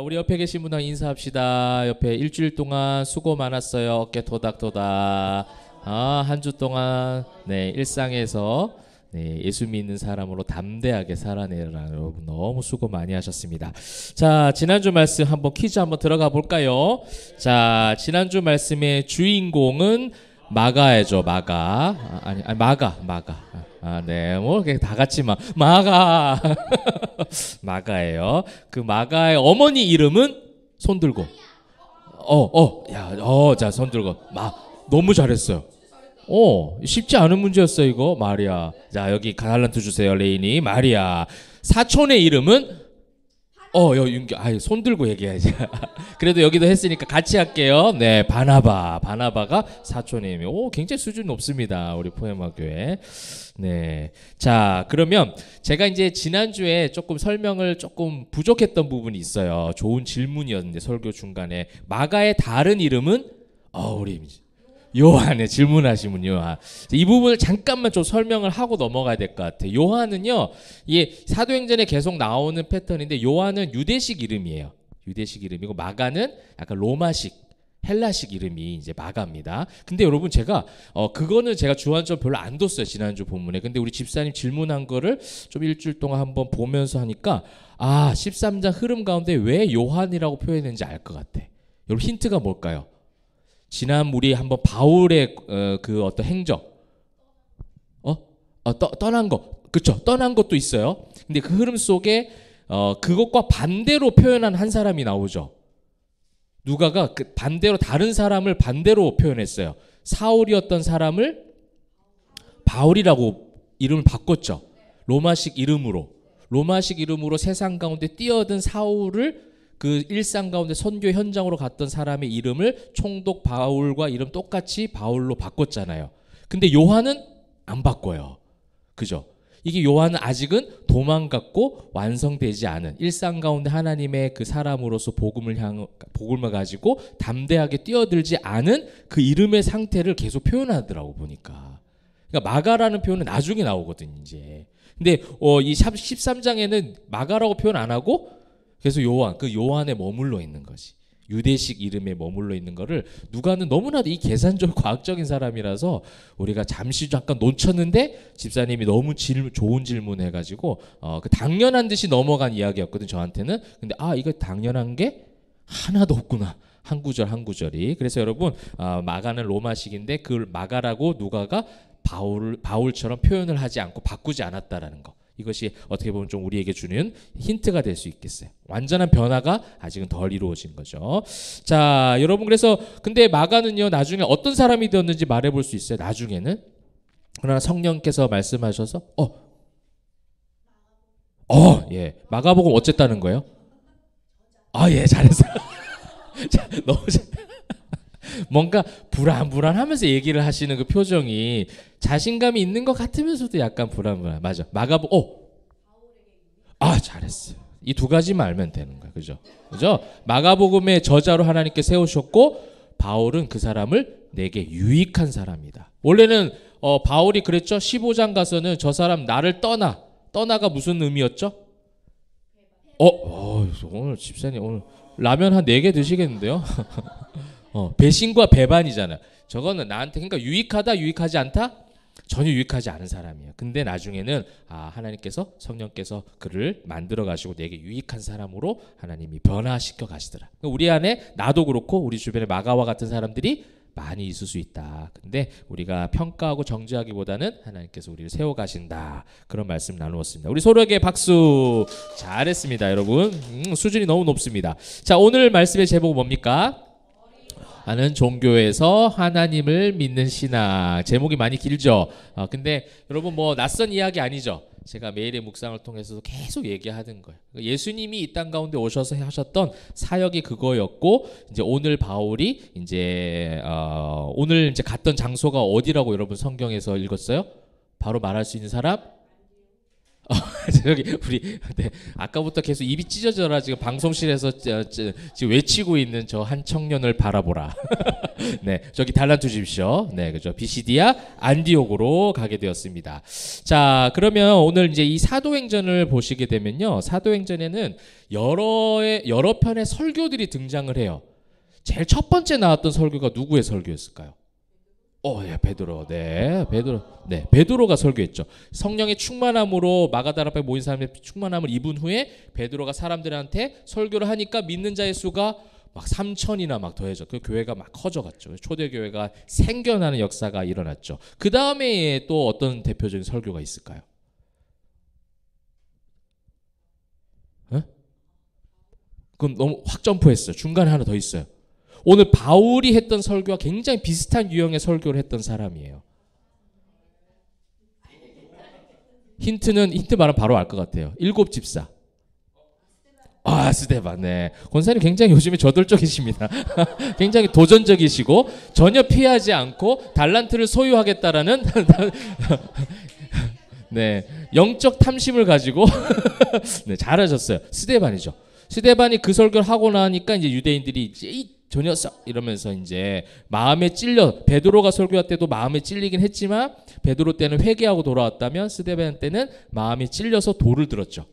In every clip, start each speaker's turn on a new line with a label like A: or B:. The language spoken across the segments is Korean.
A: 우리 옆에 계신 분하고 인사합시다. 옆에 일주일 동안 수고 많았어요. 어깨 토닥토닥. 한 주 동안 일상에서 예수 믿는 사람으로 담대하게 살아내라. 여러분 너무 수고 많이 하셨습니다. 자, 지난주 말씀 한번 퀴즈 한번 들어가 볼까요? 자, 지난주 말씀의 주인공은 마가죠. 마가. 마가. 뭐 다 같이 마가. 마가예요. 그 마가의 어머니 이름은 손 들고. 자, 손 들고. 너무 잘했어요. 쉽지 않은 문제였어요, 이거. 마리아. 자, 여기 달란트 주세요, 레인이. 마리아. 사촌의 이름은 손 들고 얘기해야지. 그래도 여기도 했으니까 같이 할게요. 네, 바나바. 바나바가 사촌의 이름. 굉장히 수준 높습니다, 우리 포에마교회. 네. 자, 그러면 제가 이제 지난주에 조금 설명을 조금 부족했던 부분이 있어요. 좋은 질문이었는데, 설교 중간에. 마가의 다른 이름은, 우리 요한의 질문하신 분 요한. 이 부분을 잠깐만 좀 설명을 하고 넘어가야 될 것 같아요. 요한은요, 이게 사도행전에 계속 나오는 패턴인데, 요한은 유대식 이름이에요. 유대식 이름이고, 마가는 약간 로마식, 헬라식 이름이 이제 마가입니다. 근데 여러분 제가 그거는 제가 주안점 별로 안 뒀어요, 지난주 본문에. 근데 우리 집사님 질문한 거를 좀 일주일 동안 한번 보면서 하니까 13장 흐름 가운데 왜 요한이라고 표현했는지 알 것 같아. 여러분 힌트가 뭘까요? 지난 우리 한번 바울의 그 어떤 행적, 떠난 거, 그렇죠? 떠난 것도 있어요. 근데 그 흐름 속에 그것과 반대로 표현한 한 사람이 나오죠. 누가가 그 반대로 다른 사람을 반대로 표현했어요. 사울이었던 사람을 바울이라고 이름을 바꿨죠. 로마식 이름으로 세상 가운데 뛰어든 사울을 그 일상 가운데 선교 현장으로 갔던 사람의 이름을 총독 바울과 이름 똑같이 바울로 바꿨잖아요. 근데 요한은 안 바꿔요. 그죠? 이게 요한은 아직은 도망갔고 완성되지 않은 일상 가운데 하나님의 그 사람으로서 복음을 가지고 담대하게 뛰어들지 않은 그 이름의 상태를 계속 표현하더라고 보니까. 그러니까 마가라는 표현은 나중에 나오거든 이제. 근데 이 13장에는 마가라고 표현 안 하고 그래서 요한에 머물러 있는 거지. 유대식 이름에 머물러 있는 거를 누가는 너무나도 이 계산적 과학적인 사람이라서 우리가 잠시 잠깐 놓쳤는데 집사님이 너무 좋은 질문 해가지고 그 당연한 듯이 넘어간 이야기였거든 저한테는. 근데 이거 당연한 게 하나도 없구나. 한 구절 한 구절이. 그래서 여러분 마가는 로마식인데 그 마가라고 누가가 바울처럼 표현을 하지 않고 바꾸지 않았다라는 거. 이것이 어떻게 보면 좀 우리에게 주는 힌트가 될 수 있겠어요. 완전한 변화가 아직은 덜 이루어진 거죠. 자, 여러분 그래서 근데 마가는요 나중에 어떤 사람이 되었는지 말해볼 수 있어요. 나중에는. 그러나 성령께서 말씀하셔서 예, 마가복음 어쨌다는 거예요? 예, 잘했어요. 자, 너무 뭔가 불안하면서 얘기를 하시는 그 표정이 자신감이 있는 것 같으면서도 약간 불안불안. 맞아. 마가복음. 잘했어요. 이 두 가지만 알면 되는 거야. 그죠? 마가복음의 저자로 하나님께 세우셨고 바울은 그 사람을 내게 유익한 사람이다. 원래는 바울이 그랬죠. 15장 가서는 저 사람 나를 떠나가 무슨 의미였죠? 오늘 집사님 오늘 라면 한 4개 드시겠는데요? 배신과 배반이잖아. 저거는 나한테 그러니까 유익하다, 유익하지 않다? 전혀 유익하지 않은 사람이에요. 근데 나중에는 하나님께서 성령께서 그를 만들어 가시고 내게 유익한 사람으로 하나님이 변화시켜 가시더라. 우리 안에 나도 그렇고 우리 주변에 마가와 같은 사람들이 많이 있을 수 있다. 근데 우리가 평가하고 정죄하기보다는 하나님께서 우리를 세워 가신다. 그런 말씀 나누었습니다. 우리 서로에게 박수. 잘했습니다, 여러분. 수준이 너무 높습니다. 자, 오늘 말씀의 제목은 뭡니까? 하는 종교에서 하나님을 믿는 신앙. 제목이 많이 길죠. 근데 여러분 뭐 낯선 이야기 아니죠. 제가 매일의 묵상을 통해서도 계속 얘기하는 거예요. 예수님이 이 땅 가운데 오셔서 하셨던 사역이 그거였고, 이제 오늘 바울이 이제 오늘 이제 갔던 장소가 어디라고 여러분 성경에서 읽었어요? 바로 말할 수 있는 사람? 저기 우리 네, 아까부터 계속 입이 찢어져라 지금 방송실에서 지금 외치고 있는 저 한 청년을 바라보라. 네, 저기 달란트 주십시오. 네, 그죠. 비시디아 안디옥으로 가게 되었습니다. 자, 그러면 오늘 이제 이 사도행전을 보시게 되면요, 사도행전에는 여러 편의 설교들이 등장을 해요. 제일 첫 번째 나왔던 설교가 누구의 설교였을까요? 네, 베드로. 베드로가 설교했죠. 성령의 충만함으로 마가다라 앞에 모인 사람의 충만함을 입은 후에 베드로가 사람들한테 설교를 하니까 믿는 자의 수가 막 3,000이나 막 더해져. 그 교회가 막 커져갔죠. 초대 교회가 생겨나는 역사가 일어났죠. 그 다음에 또 어떤 대표적인 설교가 있을까요? 그럼 너무 확 점프했어요. 중간에 하나 더 있어요. 오늘 바울이 했던 설교와 굉장히 비슷한 유형의 설교를 했던 사람이에요. 힌트 말하면 바로 알 것 같아요. 7 집사. 스데반. 네. 권사님 굉장히 요즘에 저돌적이십니다. 굉장히 도전적이시고 전혀 피하지 않고 달란트를 소유하겠다라는 네, 영적 탐심을 가지고 네, 잘하셨어요. 스데반이죠. 스데반이 그 설교를 하고 나니까 이제 유대인들이 이제 저 녀석 이러면서 이제 마음에 찔려, 베드로가 설교할 때도 마음에 찔리긴 했지만 베드로 때는 회개하고 돌아왔다면 스데반 때는 마음이 찔려서 돌을 들었죠.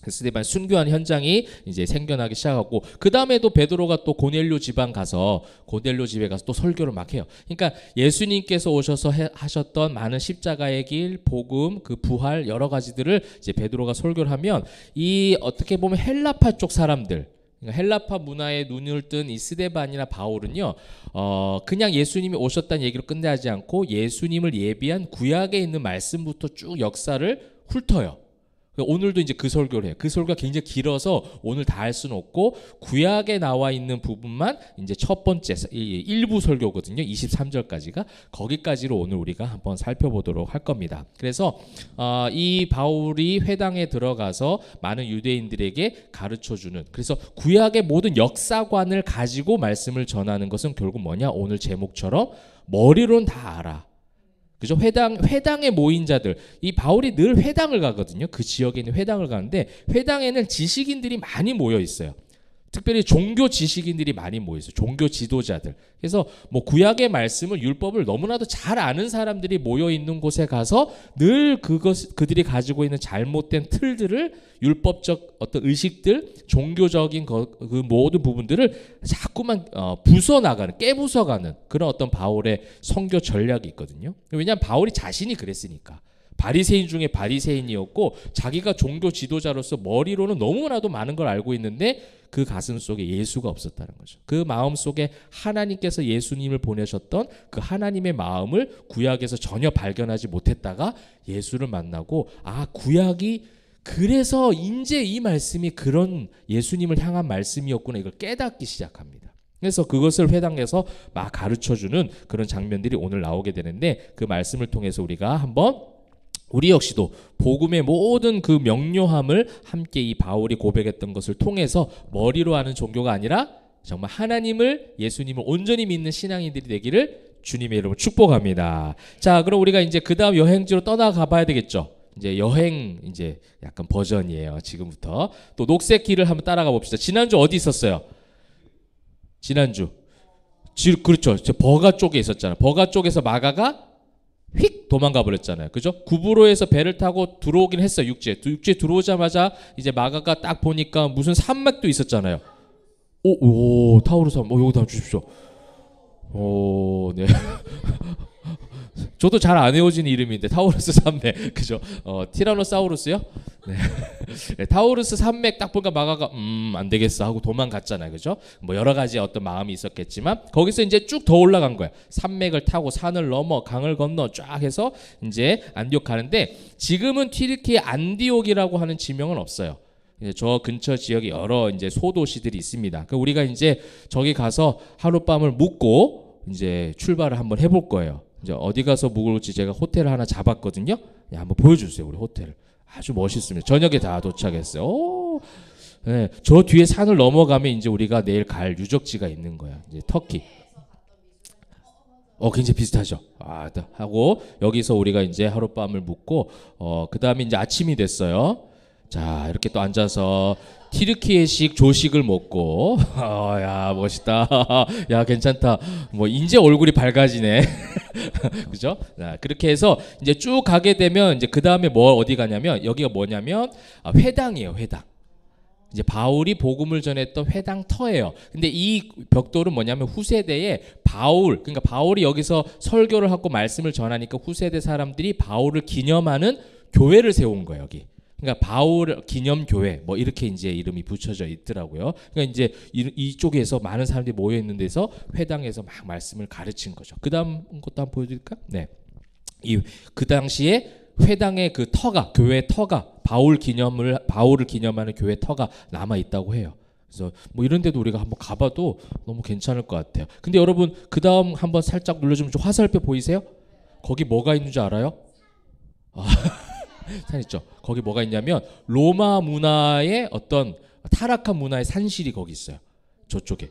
A: 스데반 순교한 현장이 이제 생겨나기 시작하고, 그 다음에도 베드로가 또 고넬료 집안 가서 고넬료 집에 가서 또 설교를 막 해요. 그러니까 예수님께서 오셔서 하셨던 많은 십자가의 길, 복음, 그 부활 여러 가지들을 이제 베드로가 설교를 하면 이 어떻게 보면 헬라파 쪽 사람들, 그러니까 헬라파 문화에 눈을 뜬 이 스데반이나 바울은요, 그냥 예수님이 오셨다는 얘기를 끝내지 않고 예수님을 예비한 구약에 있는 말씀부터 쭉 역사를 훑어요. 오늘도 이제 그 설교를 해요. 그 설교가 굉장히 길어서 오늘 다 할 수는 없고 구약에 나와 있는 부분만 이제 첫 번째 일부 설교거든요. 23절까지가 거기까지로 오늘 우리가 한번 살펴보도록 할 겁니다. 그래서 이 바울이 회당에 들어가서 많은 유대인들에게 가르쳐주는, 그래서 구약의 모든 역사관을 가지고 말씀을 전하는 것은 결국 뭐냐? 오늘 제목처럼 머리로는 다 알아. 그죠? 회당에 모인 자들. 이 바울이 늘 회당을 가거든요. 그 지역에 있는 회당을 가는데 회당에는 지식인들이 많이 모여 있어요. 특별히 종교 지식인들이 많이 모여 있어요. 종교 지도자들. 그래서 뭐 구약의 말씀을, 율법을 너무나도 잘 아는 사람들이 모여 있는 곳에 가서 늘 그들이 가지고 있는 잘못된 틀들을, 율법적 어떤 의식들, 종교적인 그 모든 부분들을 자꾸만 부숴나가는, 깨부숴가는 그런 어떤 바울의 선교 전략이 있거든요. 왜냐하면 바울이 자신이 그랬으니까. 바리새인 중에 바리새인이었고 자기가 종교 지도자로서 머리로는 너무나도 많은 걸 알고 있는데 그 가슴 속에 예수가 없었다는 거죠. 그 마음 속에 하나님께서 예수님을 보내셨던 그 하나님의 마음을 구약에서 전혀 발견하지 못했다가 예수를 만나고, 구약이 그래서 이제 이 말씀이 그런 예수님을 향한 말씀이었구나, 이걸 깨닫기 시작합니다. 그래서 그것을 회당에서 막 가르쳐주는 그런 장면들이 오늘 나오게 되는데, 그 말씀을 통해서 우리가 한번 우리 역시도 복음의 모든 그 명료함을 함께 이 바울이 고백했던 것을 통해서 머리로 아는 종교가 아니라 정말 하나님을, 예수님을 온전히 믿는 신앙인들이 되기를 주님의 이름으로 축복합니다. 자, 그럼 우리가 이제 그 다음 여행지로 떠나가 봐야 되겠죠. 이제 여행 이제 약간 버전이에요. 지금부터 또 녹색 길을 한번 따라가 봅시다. 지난주 어디 있었어요? 지난주 그렇죠. 버가 쪽에 있었잖아요. 버가 쪽에서 마가가 휙 도망가 버렸잖아요. 그죠? 구브로에서 배를 타고 들어오긴 했어요. 육지에 들어오자마자 이제 마가가 딱 보니까 무슨 산맥도 있었잖아요. 오, 타우르스 한번 여기다 주십시오. 네. 저도 잘 안 외워지는 이름인데 타우루스 산맥, 그죠? 티라노사우루스요? 네. 네, 타우루스 산맥 딱 보니까 마가가 안 되겠어 하고 도망갔잖아요, 그죠? 뭐 여러 가지 어떤 마음이 있었겠지만 거기서 이제 쭉 더 올라간 거야. 산맥을 타고 산을 넘어 강을 건너 쫙 해서 이제 안디옥 가는데, 지금은 튀르키예 안디옥이라고 하는 지명은 없어요. 이제 저 근처 지역에 여러 이제 소도시들이 있습니다. 그 우리가 이제 저기 가서 하룻밤을 묵고 이제 출발을 한번 해볼 거예요. 이제 어디 가서 묵을지 제가 호텔을 하나 잡았거든요. 한번 보여주세요, 우리 호텔. 아주 멋있습니다. 저녁에 다 도착했어요. 네, 저 뒤에 산을 넘어가면 이제 우리가 내일 갈 유적지가 있는 거야. 이제 터키. 굉장히 비슷하죠. 하고 여기서 우리가 이제 하룻밤을 묵고 그 다음에 이제 아침이 됐어요. 자, 이렇게 또 앉아서 튀르키예식 조식을 먹고 야, 멋있다. 야, 괜찮다. 뭐 이제 얼굴이 밝아지네. 그죠? 그렇게 해서 이제 쭉 가게 되면 이제 그 다음에 어디 가냐면 여기가 뭐냐면 회당이에요. 회당. 이제 바울이 복음을 전했던 회당터예요. 근데 이 벽돌은 뭐냐면 후세대에 그러니까 바울이 여기서 설교를 하고 말씀을 전하니까 후세대 사람들이 바울을 기념하는 교회를 세운 거예요, 여기. 그러니까 바울 기념교회 뭐 이렇게 이제 이름이 붙여져 있더라고요. 그러니까 이제 이쪽에서 많은 사람들이 모여 있는 데서 회당에서 막 말씀을 가르친 거죠. 그다음 것도 한번 보여드릴까? 네. 그 당시에 회당의 그 터가, 교회 터가 바울을 기념하는 교회 터가 남아 있다고 해요. 그래서 뭐 이런 데도 우리가 한번 가봐도 너무 괜찮을 것 같아요. 근데 여러분 그다음 한번 살짝 눌러주면 화살표 보이세요? 거기 뭐가 있는 줄 알아요? 산 있죠. 거기 뭐가 있냐면 로마 문화의 어떤 타락한 문화의 산실이 거기 있어요. 저쪽에.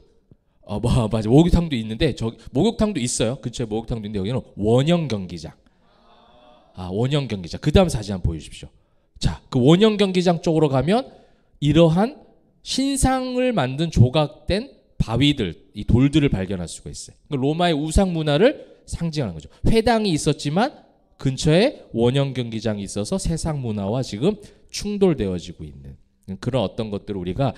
A: 맞아. 목욕탕도 있는데 목욕탕도 있어요. 근처에 목욕탕도 있는데 여기는 원형 경기장. 원형 경기장. 그 다음 사진 한번 보여주십시오. 자, 그 원형 경기장 쪽으로 가면 이러한 신상을 만든 조각된 바위들, 이 돌들을 발견할 수가 있어요. 그러니까 로마의 우상 문화를 상징하는 거죠. 회당이 있었지만 근처에 원형 경기장이 있어서 세상 문화와 지금 충돌되어지고 있는 그런 어떤 것들을 우리가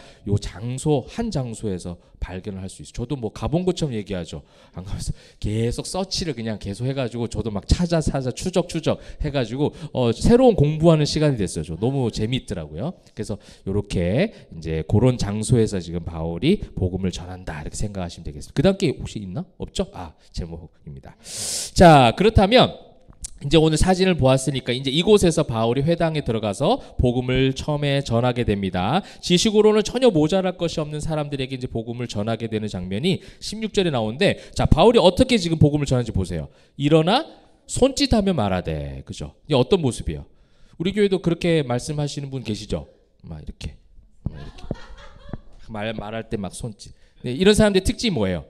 A: 한 장소에서 발견을 할 수 있어요. 저도 뭐 가본 것처럼 얘기하죠. 안 가면서 계속 서치를 그냥 계속 해가지고 저도 막 찾아 추적 해가지고 새로운 공부하는 시간이 됐어요. 저 너무 재미있더라고요. 그래서 이렇게 이제 그런 장소에서 지금 바울이 복음을 전한다 이렇게 생각하시면 되겠습니다. 그 다음 게 혹시 있나? 없죠? 제목입니다. 자, 그렇다면 이제 오늘 사진을 보았으니까 이제 이곳에서 바울이 회당에 들어가서 복음을 처음에 전하게 됩니다. 지식으로는 전혀 모자랄 것이 없는 사람들에게 이제 복음을 전하게 되는 장면이 16절에 나오는데, 자, 바울이 어떻게 지금 복음을 전하는지 보세요. 일어나 손짓하며 말하되, 그죠? 이게 어떤 모습이에요? 우리 교회도 그렇게 말씀하시는 분 계시죠? 막 이렇게 말할 때 막 손짓. 네, 이런 사람들의 특징이 뭐예요?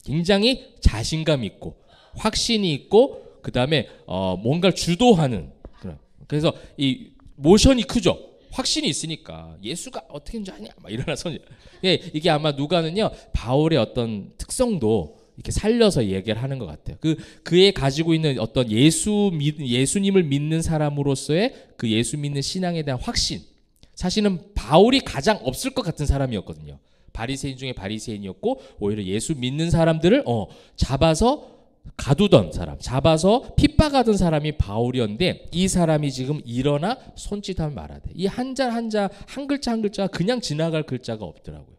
A: 굉장히 자신감 있고 확신이 있고 그 다음에 뭔가를 주도하는 그런. 그래서 이 모션이 크죠. 확신이 있으니까 예수가 어떻게 하는지 아냐 막 일어나 손. 이게 아마 누가는요 바울의 어떤 특성도 이렇게 살려서 얘기를 하는 것 같아요. 그의 가지고 있는 어떤 예수님을 믿는 사람으로서의 그 예수 믿는 신앙에 대한 확신. 사실은 바울이 가장 없을 것 같은 사람이었거든요. 바리새인 중에 바리새인이었고 오히려 예수 믿는 사람들을 잡아서 가두던 사람, 잡아서 핍박하던 사람이 바울이었는데 이 사람이 지금 일어나 손짓하며 말하되, 이 한 글자 한 글자가 그냥 지나갈 글자가 없더라고요.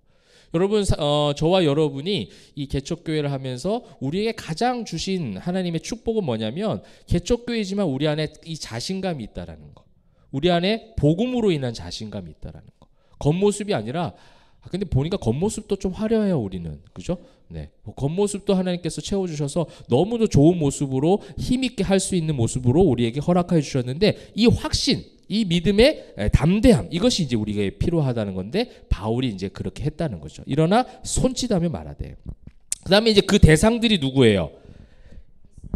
A: 여러분, 저와 여러분이 이 개척교회를 하면서 우리에게 가장 주신 하나님의 축복은 뭐냐면 개척교회지만 우리 안에 이 자신감이 있다라는 거, 우리 안에 복음으로 인한 자신감이 있다라는 거. 겉모습이 아니라 근데 보니까 겉모습도 좀 화려해요, 우리는. 그죠? 네. 겉모습도 하나님께서 채워주셔서 너무도 좋은 모습으로 힘있게 할 수 있는 모습으로 우리에게 허락해 주셨는데 이 확신, 이 믿음의 담대함, 이것이 이제 우리에게 필요하다는 건데 바울이 이제 그렇게 했다는 거죠. 일어나 손짓하며 말하되. 그 다음에 이제 그 대상들이 누구예요?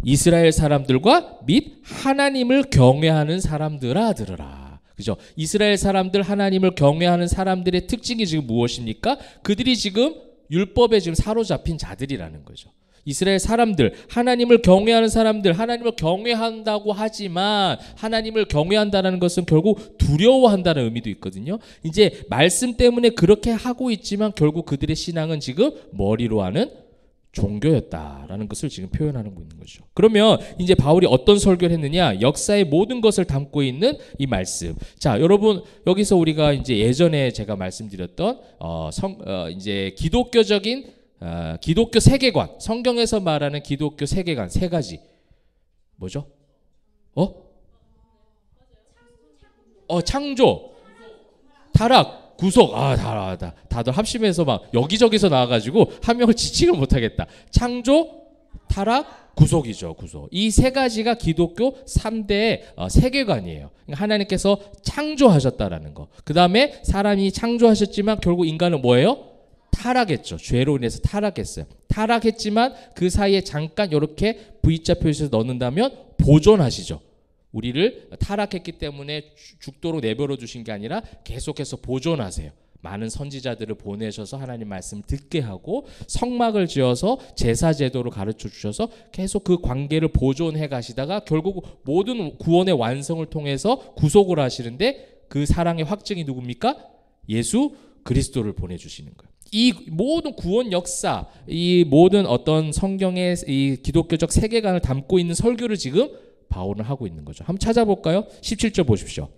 A: 이스라엘 사람들과 및 하나님을 경외하는 사람들아 들으라. 그죠? 이스라엘 사람들, 하나님을 경외하는 사람들의 특징이 지금 무엇입니까? 그들이 지금 율법에 지금 사로잡힌 자들이라는 거죠. 이스라엘 사람들, 하나님을 경외하는 사람들, 하나님을 경외한다고 하지만 하나님을 경외한다는 것은 결국 두려워한다는 의미도 있거든요. 이제 말씀 때문에 그렇게 하고 있지만 결국 그들의 신앙은 지금 머리로 하는 종교였다라는 것을 지금 표현하는 거죠. 그러면 이제 바울이 어떤 설교를 했느냐? 역사의 모든 것을 담고 있는 이 말씀. 자, 여러분 여기서 우리가 이제 예전에 제가 말씀드렸던 이제 기독교적인 기독교 세계관, 성경에서 말하는 기독교 세계관 세 가지 뭐죠? 창조, 타락, 구속. 다들 합심해서 막 여기저기서 나와가지고 한 명을 지칭을 못하겠다. 창조, 타락, 구속이죠. 구속. 이 세 가지가 기독교 3대 세계관이에요. 그러니까 하나님께서 창조하셨다라는 거. 그 다음에 사람이 창조하셨지만 결국 인간은 뭐예요? 타락했죠. 죄로 인해서 타락했어요. 타락했지만 그 사이에 잠깐 이렇게 V자 표시해서 넣는다면 보존하시죠. 우리를 타락했기 때문에 죽도록 내버려 두신 게 아니라 계속해서 보존하세요. 많은 선지자들을 보내셔서 하나님 말씀을 듣게 하고 성막을 지어서 제사 제도를 가르쳐 주셔서 계속 그 관계를 보존해 가시다가 결국 모든 구원의 완성을 통해서 구속을 하시는데 그 사랑의 확증이 누굽니까? 예수 그리스도를 보내주시는 거예요. 이 모든 구원 역사, 이 모든 어떤 성경의 이 기독교적 세계관을 담고 있는 설교를 지금 바울은 하고 있는 거죠. 한번 찾아볼까요? 17절 보십시오.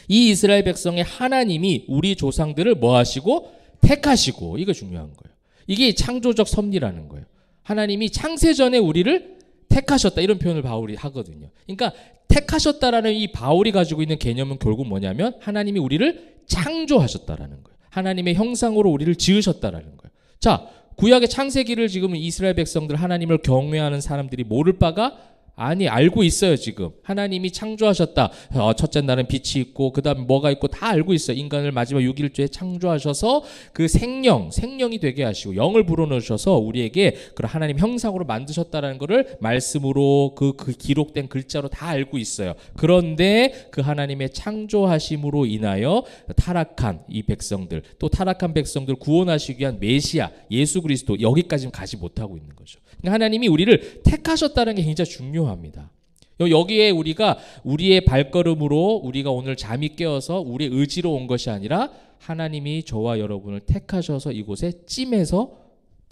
A: 이 이스라엘 백성의 하나님이 우리 조상들을 뭐 하시고 택하시고, 이거 중요한 거예요. 이게 창조적 섭리라는 거예요. 하나님이 창세전에 우리를 택하셨다, 이런 표현을 바울이 하거든요. 그러니까 택하셨다라는 이 바울이 가지고 있는 개념은 결국 뭐냐면 하나님이 우리를 창조하셨다라는 거예요. 하나님의 형상으로 우리를 지으셨다라는 거예요. 자, 구약의 창세기를 지금 이스라엘 백성들, 하나님을 경외하는 사람들이 모를 바가 아니, 알고 있어요. 지금 하나님이 창조하셨다. 첫째 날은 빛이 있고 그 다음에 뭐가 있고 다 알고 있어요. 인간을 마지막 6일째에 창조하셔서 그 생명이 되게 하시고 영을 불어넣으셔서 우리에게 그런 하나님 형상으로 만드셨다는 것을 말씀으로 그 기록된 글자로 다 알고 있어요. 그런데 그 하나님의 창조하심으로 인하여 타락한 이 백성들, 또 타락한 백성들 구원하시기 위한 메시아 예수 그리스도, 여기까지는 가지 못하고 있는 거죠. 하나님이 우리를 택하셨다는 게 굉장히 중요합니다. 여기에 우리가 우리의 발걸음으로 우리가 오늘 잠이 깨어서 우리의 의지로 온 것이 아니라 하나님이 저와 여러분을 택하셔서 이곳에 찜해서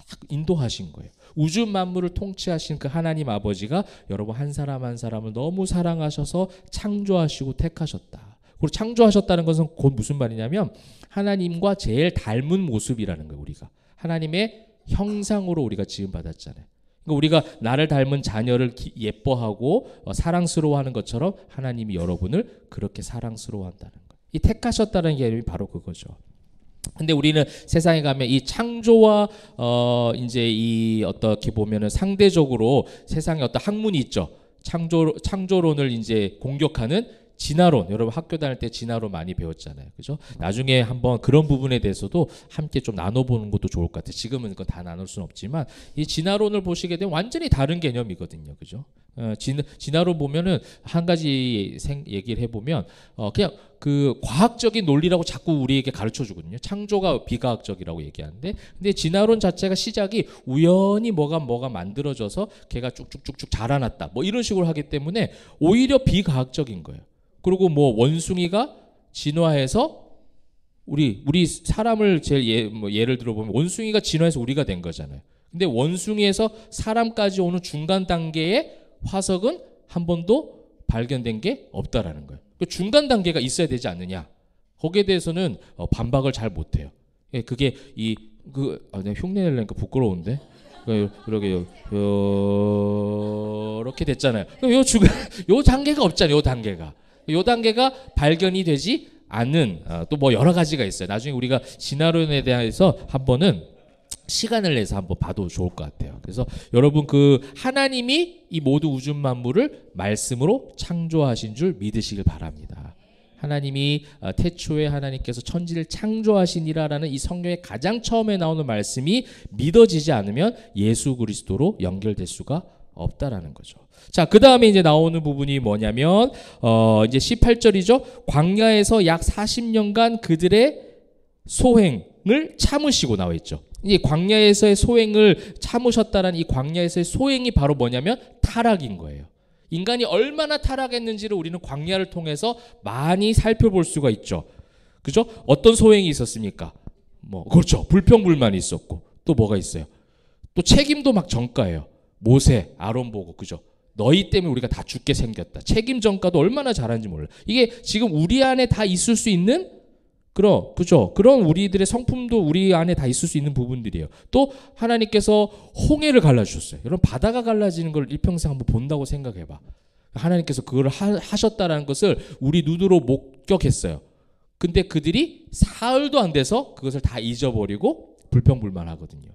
A: 딱 인도하신 거예요. 우주 만물을 통치하신 그 하나님 아버지가 여러분 한 사람 한 사람을 너무 사랑하셔서 창조하시고 택하셨다. 그리고 창조하셨다는 것은 곧 무슨 말이냐면 하나님과 제일 닮은 모습이라는 거예요. 우리가 하나님의 형상으로 우리가 지음받았잖아요. 그러니까 우리가 나를 닮은 자녀를 예뻐하고 사랑스러워하는 것처럼 하나님이 여러분을 그렇게 사랑스러워한다는 거예요. 이 택하셨다는 개념이 바로 그거죠. 근데 우리는 세상에 가면 이 창조와 이제 이 어떻게 보면은 상대적으로 세상에 어떤 학문이 있죠. 창조론을 이제 공격하는 진화론, 여러분 학교 다닐 때 진화론 많이 배웠잖아요. 그죠? 나중에 한번 그런 부분에 대해서도 함께 좀 나눠보는 것도 좋을 것 같아요. 지금은 그건 다 나눌 수는 없지만 이 진화론을 보시게 되면 완전히 다른 개념이거든요. 그죠? 진화론 보면은 한 가지 얘기를 해보면 그냥 그 과학적인 논리라고 자꾸 우리에게 가르쳐 주거든요. 창조가 비과학적이라고 얘기하는데, 근데 진화론 자체가 시작이 우연히 뭐가 만들어져서 걔가 쭉쭉쭉쭉 자라났다, 뭐 이런 식으로 하기 때문에 오히려 비과학적인 거예요. 그리고 뭐 원숭이가 진화해서 우리 사람을 제일 예를 들어보면 원숭이가 진화해서 우리가 된 거잖아요. 근데 원숭이에서 사람까지 오는 중간 단계의 화석은 한 번도 발견된 게 없다라는 거예요. 그 중간 단계가 있어야 되지 않느냐? 거기에 대해서는 반박을 잘 못해요. 그게 내가 흉내 내려니까 부끄러운데. 이렇게 이렇게 됐잖아요. 요 단계가 없잖아요. 요 단계가 발견이 되지 않는 또 뭐 여러 가지가 있어요. 나중에 우리가 진화론에 대해서 한번은 시간을 내서 한번 봐도 좋을 것 같아요. 그래서 여러분 그 하나님이 이 모든 우주 만물을 말씀으로 창조하신 줄 믿으시길 바랍니다. 하나님이 태초에 하나님께서 천지를 창조하시니라라는 이 성경의 가장 처음에 나오는 말씀이 믿어지지 않으면 예수 그리스도로 연결될 수가 없다라는 거죠. 자, 그 다음에 이제 나오는 부분이 뭐냐면 이제 18절이죠. 광야에서 약 40년간 그들의 소행을 참으시고 나와 있죠. 이 광야에서의 소행을 참으셨다는 이 광야에서의 소행이 바로 뭐냐면 타락인 거예요. 인간이 얼마나 타락했는지를 우리는 광야를 통해서 많이 살펴볼 수가 있죠. 그죠? 어떤 소행이 있었습니까? 그렇죠. 불평불만이 있었고, 또 뭐가 있어요? 또 책임도 막 전가예요. 모세, 아론 보고, 그죠? 너희 때문에 우리가 다 죽게 생겼다. 책임 전가도 얼마나 잘하는지 몰라. 이게 지금 우리 안에 다 있을 수 있는 그죠? 그런 우리들의 성품도 우리 안에 다 있을 수 있는 부분들이에요. 또 하나님께서 홍해를 갈라주셨어요. 여러분 바다가 갈라지는 걸 일평생 한번 본다고 생각해봐. 하나님께서 그걸 하셨다라는 것을 우리 눈으로 목격했어요. 근데 그들이 사흘도 안 돼서 그것을 다 잊어버리고 불평불만하거든요.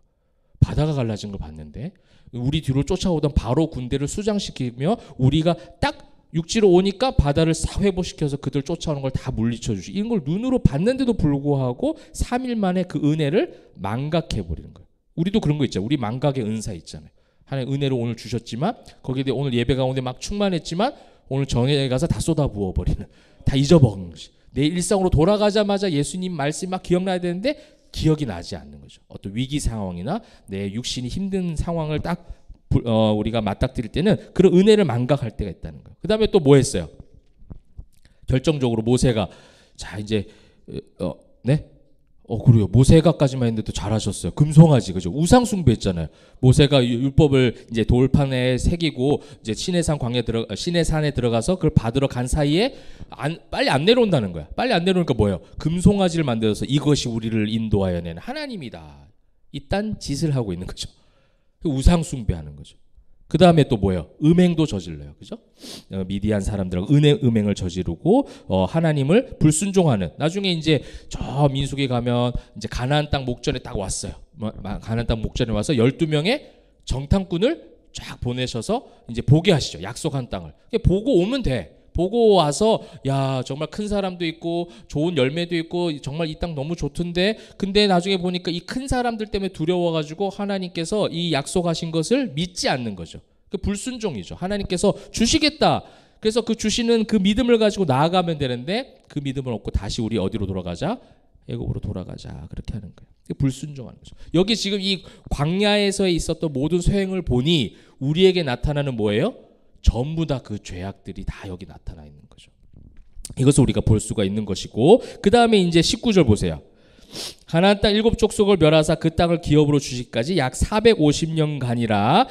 A: 바다가 갈라진 걸 봤는데 우리 뒤로 쫓아오던 바로 군대를 수장시키며 우리가 딱 육지로 오니까 바다를 싹 회복시켜서 그들 쫓아오는 걸 다 물리쳐 주시고 이런 걸 눈으로 봤는데도 불구하고 3일 만에 그 은혜를 망각해버리는 거예요. 우리도 그런 거 있잖아요. 우리 망각의 은사 있잖아요. 하나님 은혜를 오늘 주셨지만 거기에 대해 오늘 예배 가운데 막 충만했지만 오늘 정회에 가서 다 쏟아 부어버리는, 다 잊어먹는 것이. 내 일상으로 돌아가자마자 예수님 말씀 막 기억나야 되는데 기억이 나지 않는 거죠. 어떤 위기 상황이나 내 육신이 힘든 상황을 딱 우리가 맞닥뜨릴 때는 그런 은혜를 망각할 때가 있다는 거예요. 그 다음에 또 뭐 했어요? 결정적으로 모세가 자 이제 그래요. 모세가까지만 했는데 또 잘하셨어요. 금송아지, 그죠? 우상 숭배했잖아요. 모세가 율법을 이제 돌판에 새기고 이제 시내산에 들어가서 그걸 받으러 간 사이에 빨리 안 내려온다는 거야. 빨리 안 내려오니까 뭐예요? 금송아지를 만들어서 이것이 우리를 인도하여 내는 하나님이다. 이딴 짓을 하고 있는 거죠. 우상 숭배하는 거죠. 그 다음에 또 뭐예요? 음행도 저질러요. 그죠? 미디안 사람들하고 음행을 저지르고 하나님을 불순종하는. 나중에 이제 저 민수기 가면 이제 가나안 땅 목전에 딱 왔어요. 가나안 땅 목전에 와서 12명의 정탐꾼을 쫙 보내셔서 이제 보게 하시죠. 약속한 땅을. 보고 오면 돼. 보고 와서 야 정말 큰 사람도 있고 좋은 열매도 있고 정말 이 땅 너무 좋던데, 근데 나중에 보니까 이 큰 사람들 때문에 두려워가지고 하나님께서 이 약속하신 것을 믿지 않는 거죠. 그 불순종이죠. 하나님께서 주시겠다. 그래서 그 주시는 그 믿음을 가지고 나아가면 되는데 그 믿음을 얻고 다시 우리 어디로 돌아가자? 애굽으로 돌아가자. 그렇게 하는 거예요. 불순종하는 거죠. 여기 지금 이 광야에서 있었던 모든 소행을 보니 우리에게 나타나는 뭐예요? 전부 다 그 죄악들이 다 여기 나타나 있는 거죠. 이것을 우리가 볼 수가 있는 것이고, 그 다음에 이제 19절 보세요. 가나안 땅 7족속을 멸하사 그 땅을 기업으로 주시기까지 약 450년간이라.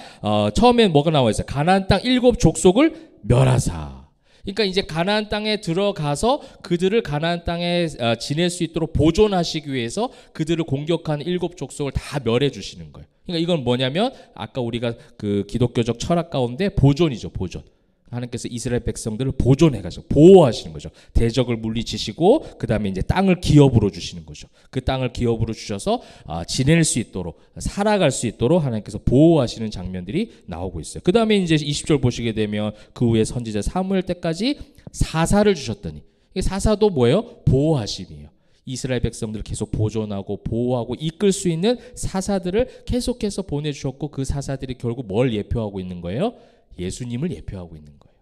A: 처음엔 뭐가 나와 있어요? 가나안 땅 7족속을 멸하사. 그러니까 이제 가나안 땅에 들어가서 그들을 가나안 땅에 지낼 수 있도록 보존하시기 위해서 그들을 공격한 7족속을 다 멸해 주시는 거예요. 그러니까 이건 뭐냐면 아까 우리가 그 기독교적 철학 가운데 보존이죠. 보존. 하나님께서 이스라엘 백성들을 보존해가지고 보호하시는 거죠. 대적을 물리치시고 그 다음에 이제 땅을 기업으로 주시는 거죠. 그 땅을 기업으로 주셔서 지낼 수 있도록, 살아갈 수 있도록 하나님께서 보호하시는 장면들이 나오고 있어요. 그 다음에 이제 20절 보시게 되면 그 후에 선지자 사무엘 때까지 사사를 주셨더니, 사사도 뭐예요? 보호하심이에요. 이스라엘 백성들을 계속 보존하고 보호하고 이끌 수 있는 사사들을 계속해서 보내주셨고, 그 사사들이 결국 뭘 예표하고 있는 거예요? 예수님을 예표하고 있는 거예요.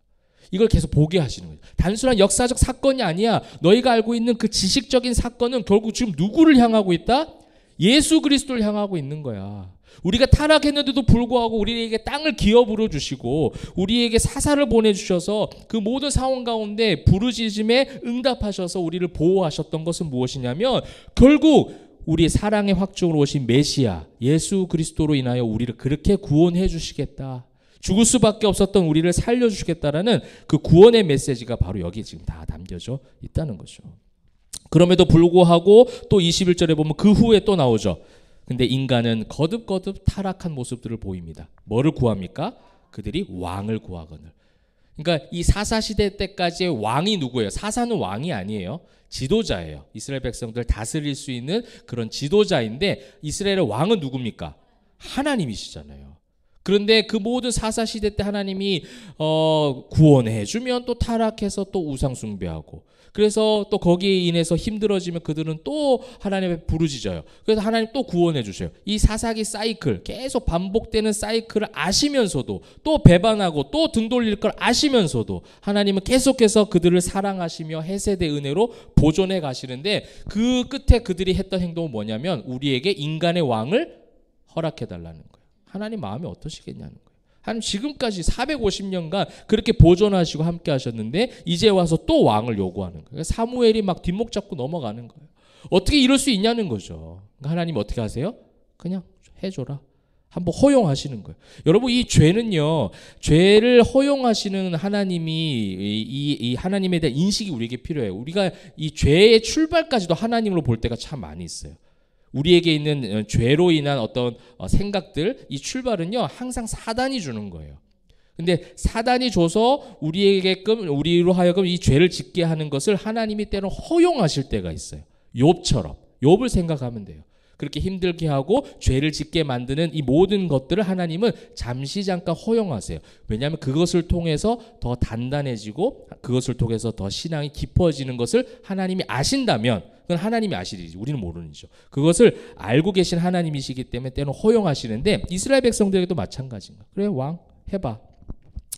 A: 이걸 계속 보게 하시는 거예요. 단순한 역사적 사건이 아니야. 너희가 알고 있는 그 지식적인 사건은 결국 지금 누구를 향하고 있다? 예수 그리스도를 향하고 있는 거야. 우리가 타락했는데도 불구하고 우리에게 땅을 기업으로 주시고 우리에게 사사를 보내주셔서 그 모든 상황 가운데 부르짖음에 응답하셔서 우리를 보호하셨던 것은 무엇이냐면 결국 우리의 사랑의 확증으로 오신 메시아 예수 그리스도로 인하여 우리를 그렇게 구원해 주시겠다. 죽을 수밖에 없었던 우리를 살려주시겠다라는 그 구원의 메시지가 바로 여기에 지금 다 담겨져 있다는 거죠. 그럼에도 불구하고 또 21절에 보면 그 후에 또 나오죠. 근데 인간은 거듭거듭 타락한 모습들을 보입니다. 뭐를 구합니까? 그들이 왕을 구하거늘. 그러니까 이 사사시대 때까지의 왕이 누구예요? 사사는 왕이 아니에요. 지도자예요. 이스라엘 백성들 다스릴 수 있는 그런 지도자인데 이스라엘의 왕은 누굽니까? 하나님이시잖아요. 그런데 그 모든 사사시대 때 하나님이 구원해 주면 또 타락해서 또 우상 숭배하고, 그래서 또 거기에 인해서 힘들어지면 그들은 또 하나님의 부르짖어요. 그래서 하나님 또 구원해 주셔요. 이 사사기 사이클, 계속 반복되는 사이클을 아시면서도 또 배반하고 또 등 돌릴 걸 아시면서도 하나님은 계속해서 그들을 사랑하시며 해세대 은혜로 보존해 가시는데, 그 끝에 그들이 했던 행동은 뭐냐면 우리에게 인간의 왕을 허락해 달라는 거예요. 하나님 마음이 어떠시겠냐는 거예요. 하나님 지금까지 450년간 그렇게 보존하시고 함께 하셨는데 이제 와서 또 왕을 요구하는 거예요. 사무엘이 막 뒷목 잡고 넘어가는 거예요. 어떻게 이럴 수 있냐는 거죠. 하나님 어떻게 하세요? 그냥 해줘라. 한번 허용하시는 거예요. 여러분, 이 죄는요, 죄를 허용하시는 하나님이 이 하나님에 대한 인식이 우리에게 필요해요. 우리가 이 죄의 출발까지도 하나님으로 볼 때가 참 많이 있어요. 우리에게 있는 죄로 인한 어떤 생각들, 이 출발은요 항상 사단이 주는 거예요. 근데 사단이 줘서 우리로 하여금 이 죄를 짓게 하는 것을 하나님이 때로 허용하실 때가 있어요. 욥처럼. 욥을 생각하면 돼요. 그렇게 힘들게 하고 죄를 짓게 만드는 이 모든 것들을 하나님은 잠시 잠깐 허용하세요. 왜냐하면 그것을 통해서 더 단단해지고 그것을 통해서 더 신앙이 깊어지는 것을 하나님이 아신다면 그건 하나님이 아시리지 우리는 모르는 일이죠. 그것을 알고 계신 하나님이시기 때문에 때는 허용하시는데 이스라엘 백성들에게도 마찬가지인 거예요. 그래 왕 해봐.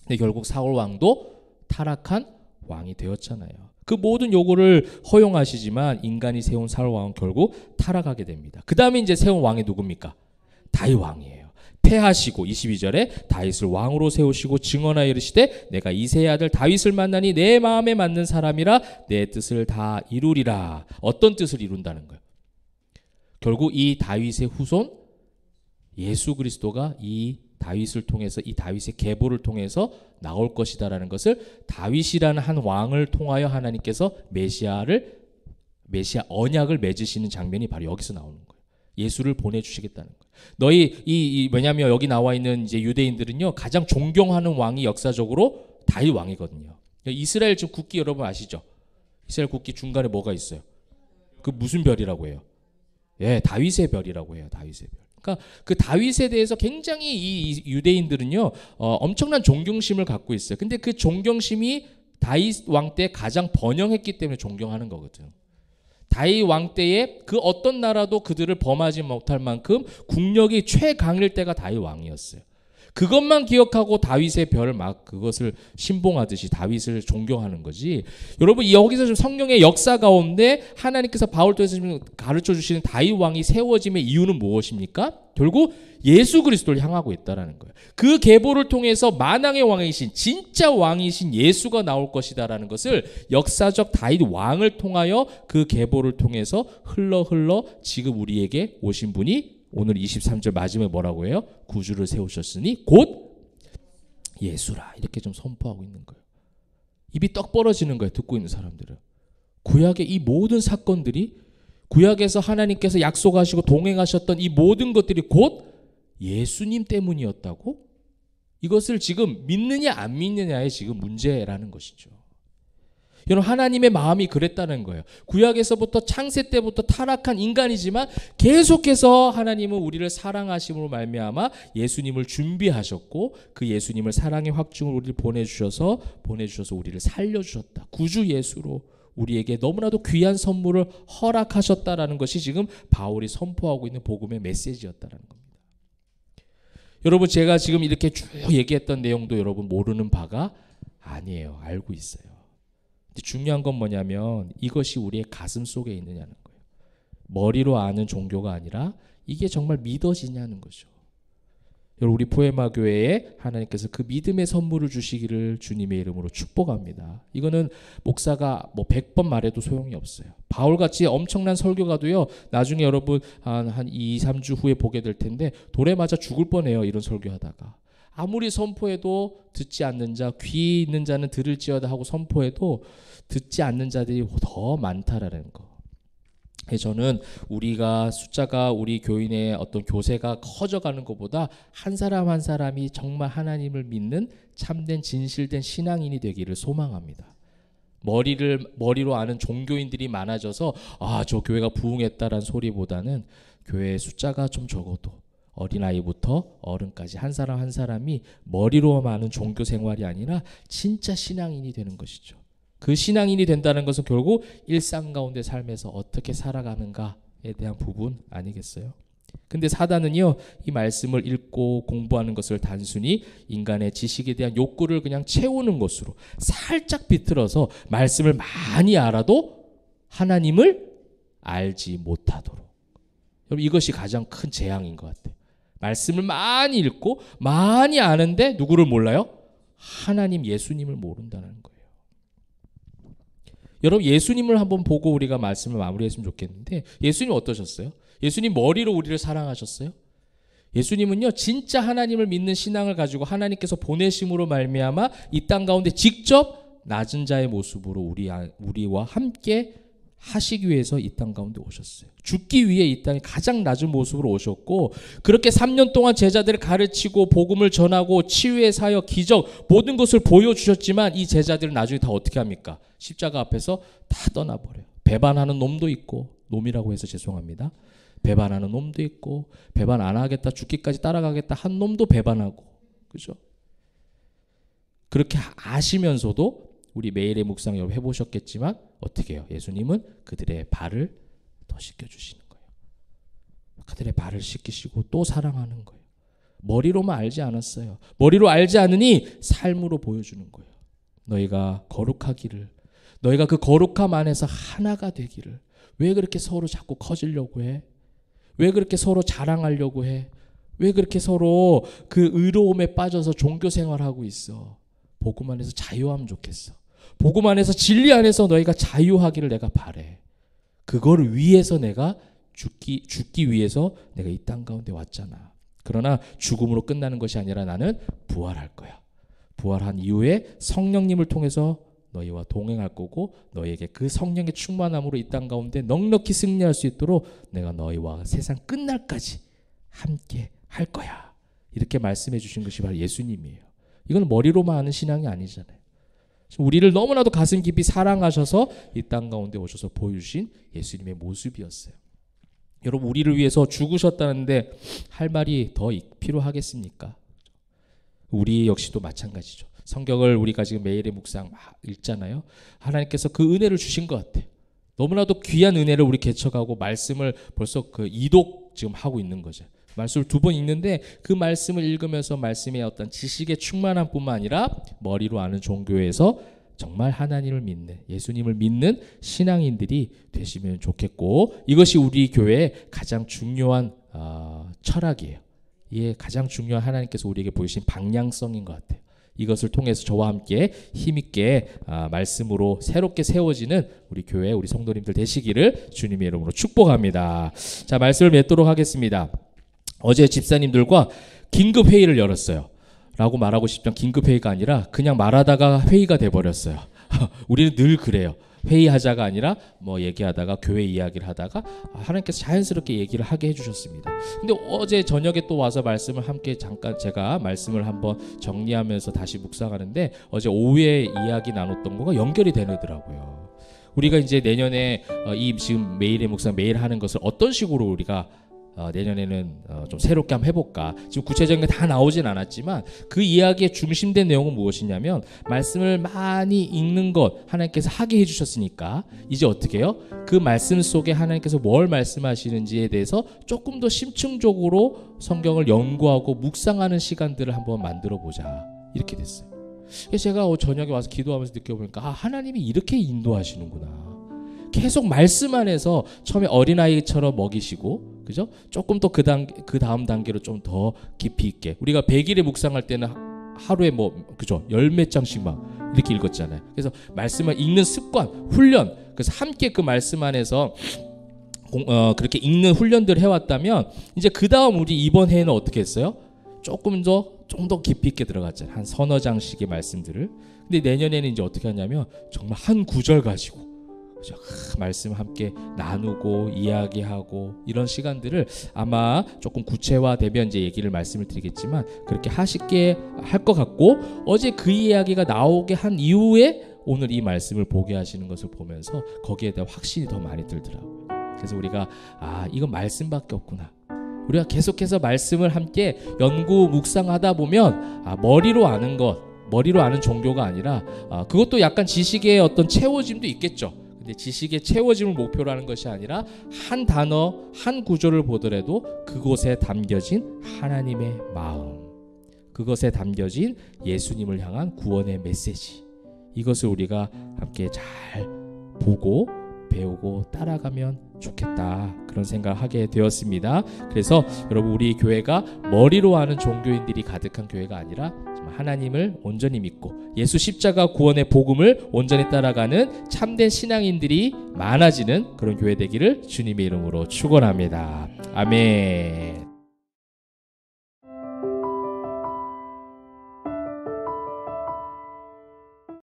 A: 근데 결국 사울 왕도 타락한 왕이 되었잖아요. 그 모든 요구를 허용하시지만 인간이 세운 사울 왕은 결국 타락하게 됩니다. 그 다음에 이제 세운 왕이 누굽니까? 다윗 왕이에요. 패하시고 22절에 다윗을 왕으로 세우시고 증언하여 이르시되 내가 이새의 아들 다윗을 만나니 내 마음에 맞는 사람이라 내 뜻을 다 이루리라. 어떤 뜻을 이룬다는 거예요? 결국 이 다윗의 후손 예수 그리스도가 이 다윗을 통해서 이 다윗의 계보를 통해서 나올 것이다라는 것을 다윗이라는 한 왕을 통하여 하나님께서 메시아 언약을 맺으시는 장면이 바로 여기서 나오는 거예요. 예수를 보내주시겠다는 거예요. 왜냐하면 여기 나와 있는 이제 유대인들은요 가장 존경하는 왕이 역사적으로 다윗 왕이거든요. 이스라엘 지금 국기 여러분 아시죠? 이스라엘 국기 중간에 뭐가 있어요? 그 무슨 별이라고 해요? 예, 다윗의 별이라고 해요. 다윗의 별. 그러니까 그 다윗에 대해서 굉장히 이 유대인들은요 엄청난 존경심을 갖고 있어요. 근데 그 존경심이 다윗 왕 때 가장 번영했기 때문에 존경하는 거거든. 다윗 왕 때에 그 어떤 나라도 그들을 범하지 못할 만큼 국력이 최강일 때가 다윗 왕이었어요. 그것만 기억하고 다윗의 별을 막 그것을 신봉하듯이 다윗을 존경하는 거지. 여러분 여기서 좀 성경의 역사 가운데 하나님께서 바울 통해서 가르쳐 주시는 다윗 왕이 세워짐의 이유는 무엇입니까? 결국 예수 그리스도를 향하고 있다라는 거예요. 그 계보를 통해서 만왕의 왕이신 진짜 왕이신 예수가 나올 것이다라는 것을 역사적 다윗 왕을 통하여 그 계보를 통해서 흘러 지금 우리에게 오신 분이 오늘 23절 마지막에 뭐라고 해요? 구주를 세우셨으니 곧 예수라. 이렇게 좀 선포하고 있는 거예요. 입이 떡 벌어지는 거예요. 듣고 있는 사람들은. 구약의 이 모든 사건들이 구약에서 하나님께서 약속하시고 동행하셨던 이 모든 것들이 곧 예수님 때문이었다고? 이것을 지금 믿느냐 안 믿느냐의 지금 문제라는 것이죠. 여러분 하나님의 마음이 그랬다는 거예요. 구약에서부터 창세 때부터 타락한 인간이지만 계속해서 하나님은 우리를 사랑하심으로 말미암아 예수님을 준비하셨고 그 예수님을 사랑의 확증을 우리를 보내주셔서 우리를 살려주셨다. 구주 예수로 우리에게 너무나도 귀한 선물을 허락하셨다라는 것이 지금 바울이 선포하고 있는 복음의 메시지였다는 겁니다. 여러분 제가 지금 이렇게 쭉 얘기했던 내용도 여러분 모르는 바가 아니에요. 알고 있어요. 중요한 건 뭐냐면 이것이 우리의 가슴 속에 있느냐는 거예요. 머리로 아는 종교가 아니라 이게 정말 믿어지냐는 거죠. 여러분 우리 포에마 교회에 하나님께서 그 믿음의 선물을 주시기를 주님의 이름으로 축복합니다. 이거는 목사가 뭐 100번 말해도 소용이 없어요. 바울같이 엄청난 설교가도요 나중에 여러분 한 2, 3주 후에 보게 될 텐데 돌에 맞아 죽을 뻔해요. 이런 설교하다가. 아무리 선포해도 듣지 않는 자, 귀 있는 자는 들을지어다 하고 선포해도 듣지 않는 자들이 더 많다라는 거. 저는 우리가 숫자가 우리 교인의 어떤 교세가 커져가는 것보다 한 사람 한 사람이 정말 하나님을 믿는 참된 진실된 신앙인이 되기를 소망합니다. 머리로 아는 종교인들이 많아져서 저 교회가 부흥했다라는 소리보다는 교회의 숫자가 좀 적어도 어린아이부터 어른까지 한 사람 한 사람이 머리로만 아는 종교 생활이 아니라 진짜 신앙인이 되는 것이죠. 그 신앙인이 된다는 것은 결국 일상 가운데 삶에서 어떻게 살아가는가에 대한 부분 아니겠어요? 근데 사단은요 이 말씀을 읽고 공부하는 것을 단순히 인간의 지식에 대한 욕구를 그냥 채우는 것으로 살짝 비틀어서 말씀을 많이 알아도 하나님을 알지 못하도록. 여러분 이것이 가장 큰 재앙인 것 같아요. 말씀을 많이 읽고 많이 아는데 누구를 몰라요? 하나님 예수님을 모른다는 거예요. 여러분 예수님을 한번 보고 우리가 말씀을 마무리했으면 좋겠는데 예수님 어떠셨어요? 예수님 머리로 우리를 사랑하셨어요? 예수님은요 진짜 하나님을 믿는 신앙을 가지고 하나님께서 보내심으로 말미암아 이 땅 가운데 직접 낮은 자의 모습으로 우리와 함께 하시기 위해서 이 땅 가운데 오셨어요. 죽기 위해 이 땅에 가장 낮은 모습으로 오셨고 그렇게 3년 동안 제자들을 가르치고 복음을 전하고 치유의 사역, 기적 모든 것을 보여주셨지만 이 제자들은 나중에 다 어떻게 합니까? 십자가 앞에서 다 떠나버려요. 배반하는 놈도 있고 놈이라고 해서 죄송합니다. 배반하는 놈도 있고, 배반 안 하겠다, 죽기까지 따라가겠다 한 놈도 배반하고, 그죠? 그렇게 아시면서도 우리 매일의 묵상 여러분 해보셨겠지만 어떻게 해요? 예수님은 그들의 발을 더 씻겨주시는 거예요. 그들의 발을 씻기시고 또 사랑하는 거예요. 머리로만 알지 않았어요. 머리로 알지 않으니 삶으로 보여주는 거예요. 너희가 거룩하기를, 너희가 그 거룩함 안에서 하나가 되기를. 왜 그렇게 서로 자꾸 커지려고 해? 왜 그렇게 서로 자랑하려고 해? 왜 그렇게 서로 그 의로움에 빠져서 종교 생활하고 있어? 복음 안에서 자유하면 좋겠어. 복음 안에서 진리 안에서 너희가 자유하기를 내가 바래. 그걸 위해서 내가 죽기 위해서 내가 이 땅 가운데 왔잖아. 그러나 죽음으로 끝나는 것이 아니라 나는 부활할 거야. 부활한 이후에 성령님을 통해서 너희와 동행할 거고, 너희에게 그 성령의 충만함으로 이 땅 가운데 넉넉히 승리할 수 있도록 내가 너희와 세상 끝날까지 함께 할 거야. 이렇게 말씀해 주신 것이 바로 예수님이에요. 이건 머리로만 아는 신앙이 아니잖아요. 우리를 너무나도 가슴 깊이 사랑하셔서 이 땅 가운데 오셔서 보여주신 예수님의 모습이었어요. 여러분, 우리를 위해서 죽으셨다는데 할 말이 더 필요하겠습니까? 우리 역시도 마찬가지죠. 성경을 우리가 지금 매일의 묵상 읽잖아요. 하나님께서 그 은혜를 주신 것 같아요. 너무나도 귀한 은혜를 우리 개척하고 말씀을 벌써 그 이독 지금 하고 있는 거죠. 말씀을 2번 읽는데 그 말씀을 읽으면서 말씀의 어떤 지식의 충만함 뿐만 아니라 머리로 아는 종교에서 정말 하나님을 믿는, 예수님을 믿는 신앙인들이 되시면 좋겠고, 이것이 우리 교회의 가장 중요한 철학이에요. 이게 가장 중요한 하나님께서 우리에게 보이신 방향성인 것 같아요. 이것을 통해서 저와 함께 힘있게 말씀으로 새롭게 세워지는 우리 교회, 우리 성도님들 되시기를 주님의 이름으로 축복합니다. 자, 말씀을 맺도록 하겠습니다. 어제 집사님들과 긴급 회의를 열었어요. 라고 말하고 싶지만 긴급 회의가 아니라 그냥 말하다가 회의가 돼버렸어요. 우리는 늘 그래요. 회의하자가 아니라 뭐 얘기하다가 교회 이야기를 하다가 하나님께서 자연스럽게 얘기를 하게 해주셨습니다. 근데 어제 저녁에 또 와서 말씀을 함께 잠깐 제가 말씀을 한번 정리하면서 다시 묵상하는데 어제 오후에 이야기 나눴던 거가 연결이 되더라고요. 우리가 이제 내년에 이 지금 매일의 묵상 매일 하는 것을 어떤 식으로 우리가 내년에는 좀 새롭게 한번 해볼까. 지금 구체적인 게 다 나오진 않았지만 그 이야기의 중심된 내용은 무엇이냐면 말씀을 많이 읽는 것 하나님께서 하게 해주셨으니까 이제 어떻게 해요? 그 말씀 속에 하나님께서 뭘 말씀하시는지에 대해서 조금 더 심층적으로 성경을 연구하고 묵상하는 시간들을 한번 만들어 보자. 이렇게 됐어요. 그래서 제가 저녁에 와서 기도하면서 느껴보니까 하나님이 이렇게 인도하시는구나. 계속 말씀 안에서 처음에 어린아이처럼 먹이시고, 그죠? 조금 더 그 다음 단계로 좀 더 깊이 있게. 우리가 100일에 묵상할 때는 하루에 그죠? 10몇 장씩 막 이렇게 읽었잖아요. 그래서 말씀을 읽는 습관, 훈련. 그래서 함께 그 말씀 안에서 그렇게 읽는 훈련들을 해왔다면 이제 그 다음 우리 이번 해에는 어떻게 했어요? 좀 더 깊이 있게 들어갔잖아요. 한 서너 장씩의 말씀들을. 근데 내년에는 이제 어떻게 하냐면 정말 한 구절 가지고 말씀 함께 나누고 이야기하고 이런 시간들을 아마 조금 구체화되면 이제 얘기를 말씀을 드리겠지만 그렇게 하시게 할 것 같고, 어제 그 이야기가 나오게 한 이후에 오늘 이 말씀을 보게 하시는 것을 보면서 거기에 대한 확신이 더 많이 들더라고요. 그래서 우리가 이건 말씀밖에 없구나. 우리가 계속해서 말씀을 함께 연구 묵상하다 보면 머리로 아는 것, 머리로 아는 종교가 아니라 그것도 약간 지식의 어떤 채워짐도 있겠죠. 근데 지식의 채워짐을 목표로 하는 것이 아니라 한 단어, 한 구조를 보더라도 그곳에 담겨진 하나님의 마음, 그것에 담겨진 예수님을 향한 구원의 메시지, 이것을 우리가 함께 잘 보고 배우고 따라가면 좋겠다, 그런 생각을 하게 되었습니다. 그래서 여러분, 우리 교회가 머리로 하는 종교인들이 가득한 교회가 아니라 하나님을 온전히 믿고 예수 십자가 구원의 복음을 온전히 따라가는 참된 신앙인들이 많아지는 그런 교회 되기를 주님의 이름으로 축원합니다. 아멘.